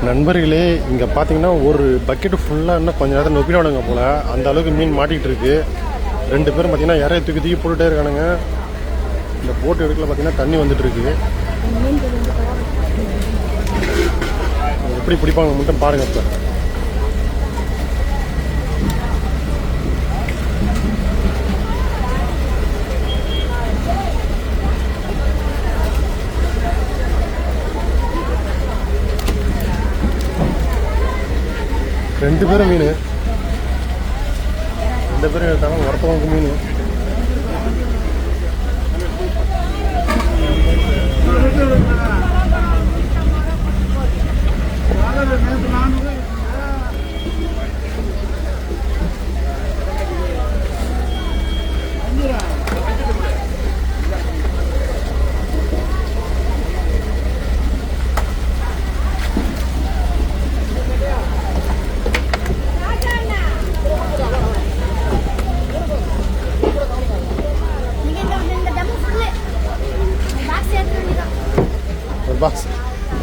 நண்பர்களே, இங்கே பார்த்தீங்கன்னா ஒரு பக்கெட்டு ஃபுல்லாக இன்னும் கொஞ்சம் நேரத்தில் நொப்பிடுவானுங்க போல். அந்த அளவுக்கு மீன் மாட்டிகிட்டு இருக்கு. 2 பேரும் பார்த்தீங்கன்னா இறைய தூக்கி தூக்கி போட்டுகிட்டே இருக்கானுங்க. இந்த போட்டு எடுக்கல பார்த்தீங்கன்னா தண்ணி வந்துட்டு இருக்கு. எப்படி பிடிப்பாங்க மட்டும் பாருங்கள். இப்போ ரெண்டு பேரும் மீன், 2 பேரும் எடுத்தாலும் ஒருத்தவங்க மீன்.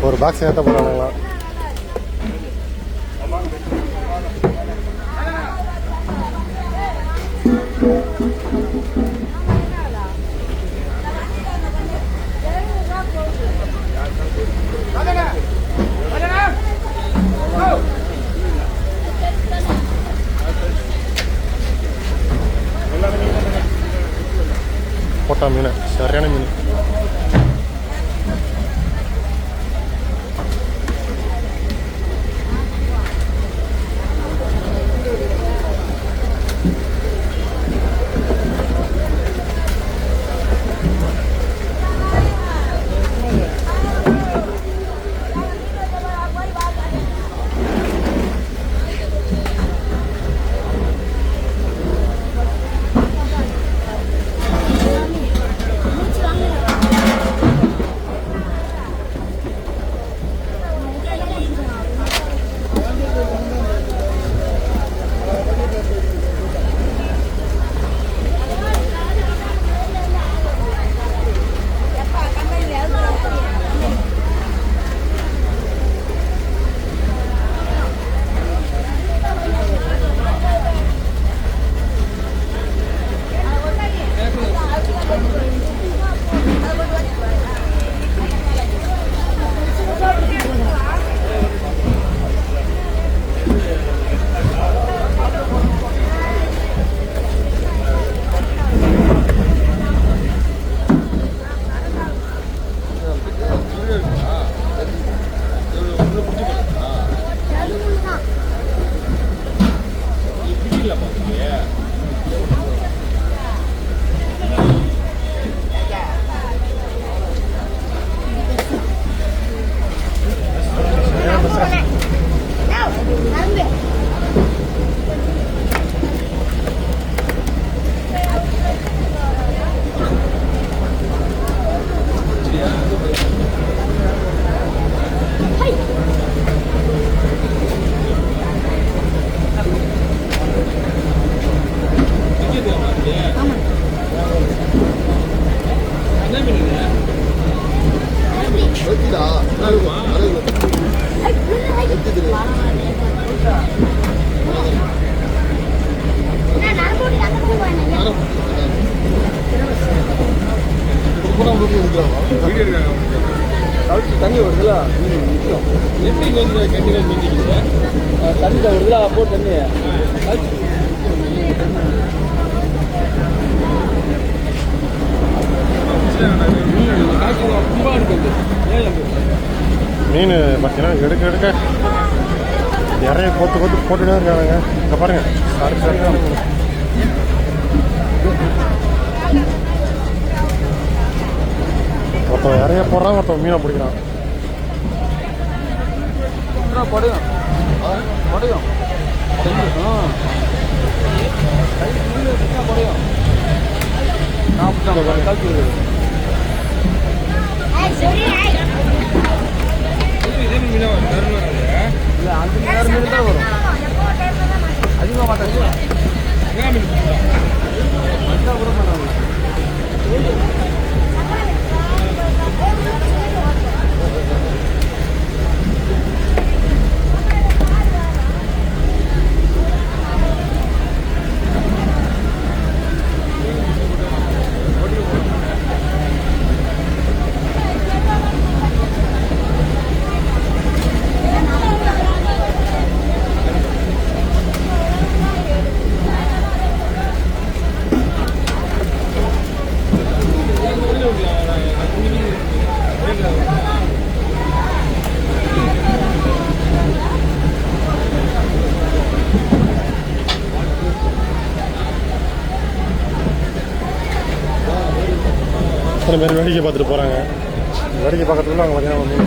ஒரு பாக்ஸ் ஏற்ற போகிறாங்களா? போட்டா மீன், சரியான மீன். தண்ணி வருதுல எப்படி வந்து கண்டிப்பாக மீண்டிக்கிங்க தண்ணி வருதுல அப்போ தண்ணி மீன் பார்த்தீங்கன்னா எடுக்க எடுக்க நிறைய போட்டுட்டே இருக்காங்க. இங்கே பாருங்க, ஒருத்தன் நிறைய போடுறான், ஒருத்தன் மீனை பிடிக்கிறான். படையும் படையும் இல்லை 5 மணி நேரம் மீன் தான் வரும், அதிகமாக மாட்டாங்க. கூட பண்ணாங்க. எத்தனை பேர் வேடிக்கை பார்த்துட்டு போகிறாங்க. வேடிக்கை பார்க்கறதுக்குள்ள அவங்க பார்த்தீங்கன்னா வந்து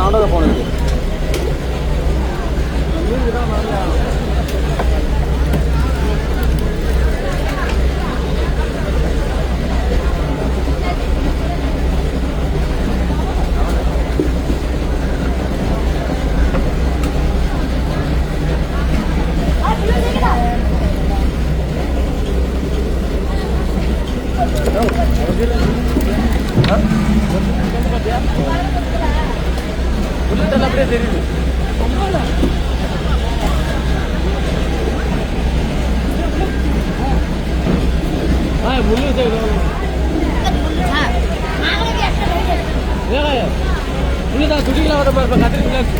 நாடகம் போனது அப்படியே தெரியுது. முள்ளு முள்ளுதான் துடிக்கலாம் வர மாதிரி கத்திரிக்கலாம்.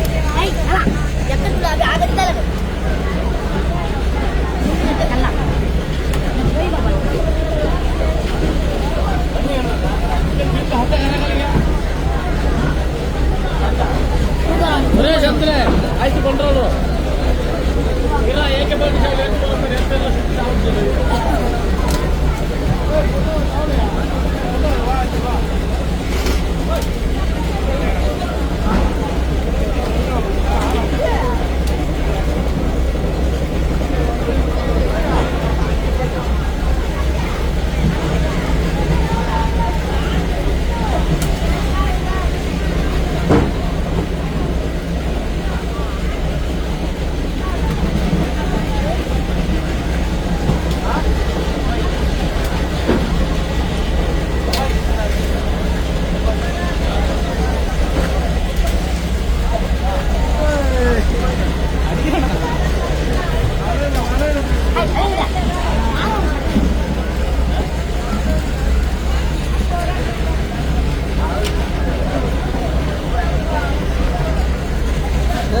ஒரே சந்திர ஆய்ச்சி பண்றோம்.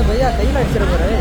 भैया सही लग रहा है।